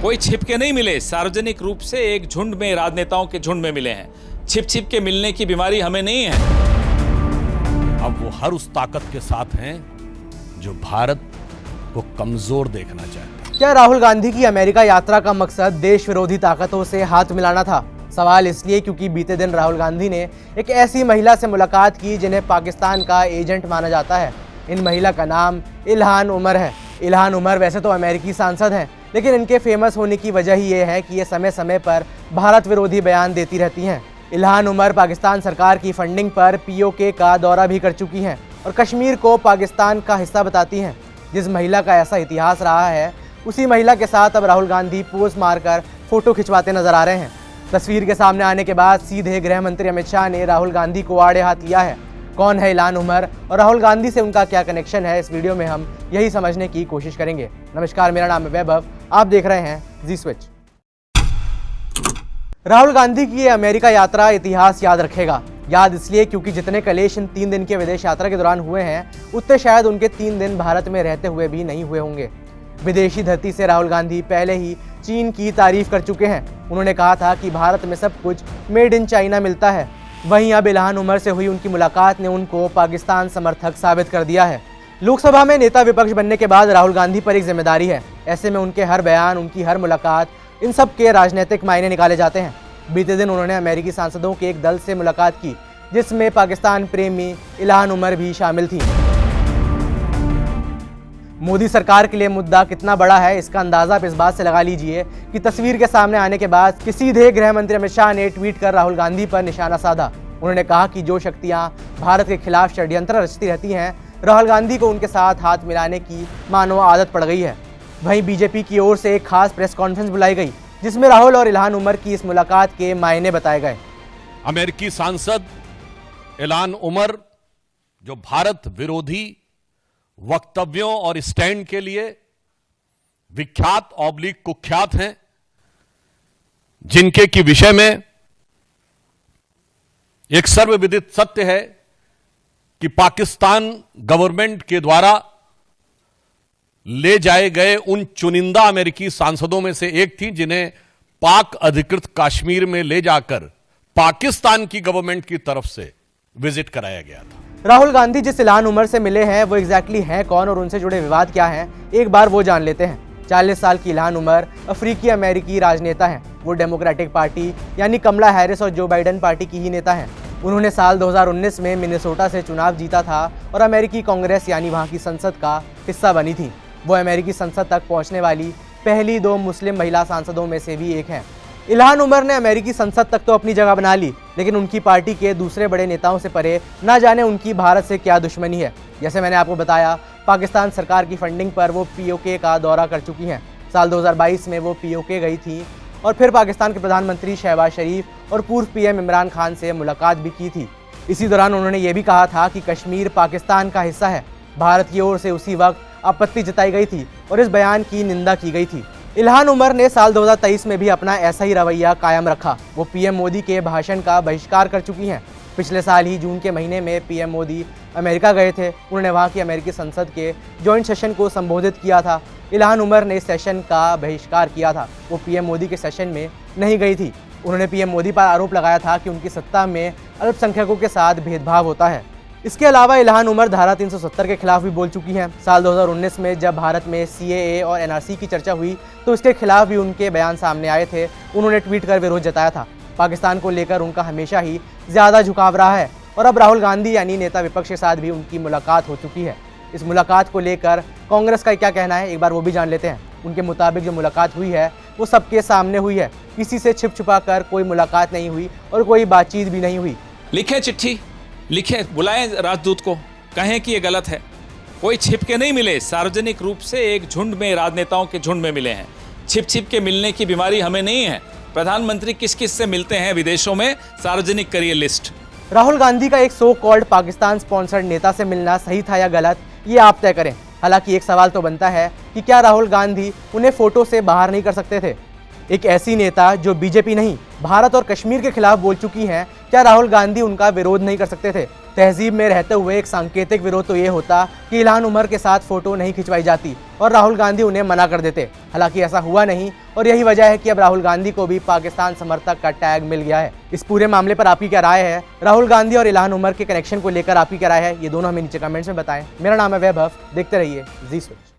कोई छिप के नहीं मिले, सार्वजनिक रूप से एक झुंड में राजनेताओं के झुंड में मिले हैं। छिप छिप के मिलने की बीमारी हमें नहीं है। अब वो हर उस ताकत के साथ हैं जो भारत को कमजोर देखना चाहते हैं। क्या राहुल गांधी की अमेरिका यात्रा का मकसद देश विरोधी ताकतों से हाथ मिलाना था? सवाल इसलिए क्योंकि बीते दिन राहुल गांधी ने एक ऐसी महिला से मुलाकात की जिन्हें पाकिस्तान का एजेंट माना जाता है। इन महिला का नाम इल्हान उमर है। इल्हान उमर वैसे तो अमेरिकी सांसद हैं, लेकिन इनके फेमस होने की वजह ही ये है कि ये समय समय पर भारत विरोधी बयान देती रहती हैं। इल्हान उमर पाकिस्तान सरकार की फंडिंग पर पीओके का दौरा भी कर चुकी हैं और कश्मीर को पाकिस्तान का हिस्सा बताती हैं। जिस महिला का ऐसा इतिहास रहा है, उसी महिला के साथ अब राहुल गांधी पोज मारकर फोटो खिंचवाते नजर आ रहे हैं। तस्वीर के सामने आने के बाद सीधे गृह मंत्री अमित शाह ने राहुल गांधी को आड़े हाथ लिया है। कौन है इल्हान उमर और राहुल गांधी से उनका क्या कनेक्शन है, इस वीडियो में हम यही समझने की कोशिश करेंगे। नमस्कार, मेरा नाम है वैभव, आप देख रहे हैं जी स्विच। राहुल गांधी की ये अमेरिका यात्रा इतिहास याद रखेगा। याद इसलिए क्योंकि जितने कलेश इन 3 दिन के विदेश यात्रा के दौरान हुए हैं, उतने शायद उनके 3 दिन भारत में रहते हुए भी नहीं हुए होंगे। विदेशी धरती से राहुल गांधी पहले ही चीन की तारीफ कर चुके हैं। उन्होंने कहा था कि भारत में सब कुछ मेड इन चाइना मिलता है। वहीं अब इल्हान उमर से हुई उनकी मुलाकात ने उनको पाकिस्तान समर्थक साबित कर दिया है। लोकसभा में नेता विपक्ष बनने के बाद राहुल गांधी पर एक जिम्मेदारी है। ऐसे में उनके हर बयान, उनकी हर मुलाकात, इन सब के राजनीतिक मायने निकाले जाते हैं। बीते दिन उन्होंने अमेरिकी सांसदों के एक दल से मुलाकात की, जिसमें पाकिस्तान प्रेमी इल्हान उमर भी शामिल थी। मोदी सरकार के लिए मुद्दा कितना बड़ा है, इसका अंदाजा आप इस बात से लगा लीजिए कि तस्वीर के सामने आने के बाद सीधे गृह मंत्री अमित शाह ने ट्वीट कर राहुल गांधी पर निशाना साधा। उन्होंने कहा कि जो शक्तियां भारत के खिलाफ षड्यंत्र रचती रहती हैं, राहुल गांधी को उनके साथ हाथ मिलाने की मानो आदत पड़ गई है। वहीं बीजेपी की ओर से एक खास प्रेस कॉन्फ्रेंस बुलाई गई, जिसमें राहुल और इल्हान उमर की इस मुलाकात के मायने बताए गए। अमेरिकी सांसद इल्हान उमर जो भारत विरोधी वक्तव्यों और स्टैंड के लिए विख्यात ऑब्लिक कुख्यात हैं, जिनके की विषय में एक सर्वविदित सत्य है कि पाकिस्तान गवर्नमेंट के द्वारा ले जाए गए उन चुनिंदा अमेरिकी सांसदों में से एक थी, जिन्हें पाक अधिकृत कश्मीर में ले जाकर पाकिस्तान की गवर्नमेंट की तरफ से विजिट कराया गया था। राहुल गांधी जिस इल्हान उमर से मिले हैं, वो एग्जैक्टली हैं कौन और उनसे जुड़े विवाद क्या हैं, एक बार वो जान लेते हैं। 40 साल की इल्हान उमर अफ्रीकी अमेरिकी राजनेता हैं। वो डेमोक्रेटिक पार्टी यानी कमला हैरिस और जो बाइडेन पार्टी की ही नेता हैं। उन्होंने साल 2019 में मिनेसोटा से चुनाव जीता था और अमेरिकी कांग्रेस यानी वहाँ की संसद का हिस्सा बनी थी। वो अमेरिकी संसद तक पहुँचने वाली पहली 2 मुस्लिम महिला सांसदों में से भी एक हैं। इल्हान उमर ने अमेरिकी संसद तक तो अपनी जगह बना ली, लेकिन उनकी पार्टी के दूसरे बड़े नेताओं से परे ना जाने उनकी भारत से क्या दुश्मनी है। जैसे मैंने आपको बताया, पाकिस्तान सरकार की फंडिंग पर वो पीओके का दौरा कर चुकी हैं। साल 2022 में वो पीओके गई थी और फिर पाकिस्तान के प्रधानमंत्री शहबाज शरीफ और पूर्व पीएम इमरान खान से मुलाकात भी की थी। इसी दौरान उन्होंने ये भी कहा था कि कश्मीर पाकिस्तान का हिस्सा है। भारत की ओर से उसी वक्त आपत्ति जताई गई थी और इस बयान की निंदा की गई थी। इल्हान उमर ने साल 2023 में भी अपना ऐसा ही रवैया कायम रखा। वो पीएम मोदी के भाषण का बहिष्कार कर चुकी हैं। पिछले साल ही जून के महीने में पीएम मोदी अमेरिका गए थे। उन्होंने वहां की अमेरिकी संसद के जॉइंट सेशन को संबोधित किया था। इल्हान उमर ने इस सेशन का बहिष्कार किया था। वो पीएम मोदी के सेशन में नहीं गई थी। उन्होंने पीएम मोदी पर आरोप लगाया था कि उनकी सत्ता में अल्पसंख्यकों के साथ भेदभाव होता है। इसके अलावा इल्हान उमर धारा 370 के खिलाफ भी बोल चुकी हैं। साल 2019 में जब भारत में सीएए और एनआरसी की चर्चा हुई, तो इसके खिलाफ भी उनके बयान सामने आए थे। उन्होंने ट्वीट कर विरोध जताया था। पाकिस्तान को लेकर उनका हमेशा ही ज़्यादा झुकाव रहा है और अब राहुल गांधी यानी नेता विपक्ष के साथ भी उनकी मुलाकात हो चुकी है। इस मुलाकात को लेकर कांग्रेस का क्या कहना है, एक बार वो भी जान लेते हैं। उनके मुताबिक जो मुलाकात हुई है वो सबके सामने हुई है। किसी से छिप छुपा कर कोई मुलाकात नहीं हुई और कोई बातचीत भी नहीं हुई। लिखे चिट्ठी, लिखे, बुलाएं राजदूत को, कहें कि ये गलत है। कोई छिप के नहीं मिले, सार्वजनिक रूप से एक झुंड में राजनेताओं के झुंड में मिले हैं। छिप छिप के मिलने की बीमारी हमें नहीं है। प्रधानमंत्री किस किस से मिलते हैं विदेशों में, सार्वजनिक करिए लिस्ट। राहुल गांधी का एक सो कॉल्ड पाकिस्तान स्पॉन्सर्ड नेता से मिलना सही था या गलत, ये आप तय करें। हालांकि एक सवाल तो बनता है कि क्या राहुल गांधी उन्हें फोटो से बाहर नहीं कर सकते थे? एक ऐसी नेता जो बीजेपी नहीं, भारत और कश्मीर के खिलाफ बोल चुकी हैं, क्या राहुल गांधी उनका विरोध नहीं कर सकते थे? तहजीब में रहते हुए एक सांकेतिक विरोध तो ये होता कि इल्हान उमर के साथ फोटो नहीं खिंचवाई जाती और राहुल गांधी उन्हें मना कर देते। हालांकि ऐसा हुआ नहीं और यही वजह है कि अब राहुल गांधी को भी पाकिस्तान समर्थक का टैग मिल गया है। इस पूरे मामले पर आपकी क्या राय है? राहुल गांधी और इल्हान उमर के कनेक्शन को लेकर आपकी क्या राय है? ये दोनों हमें नीचे कमेंट्स में बताएं। मेरा नाम है वैभव, देखते रहिए जी स्विच।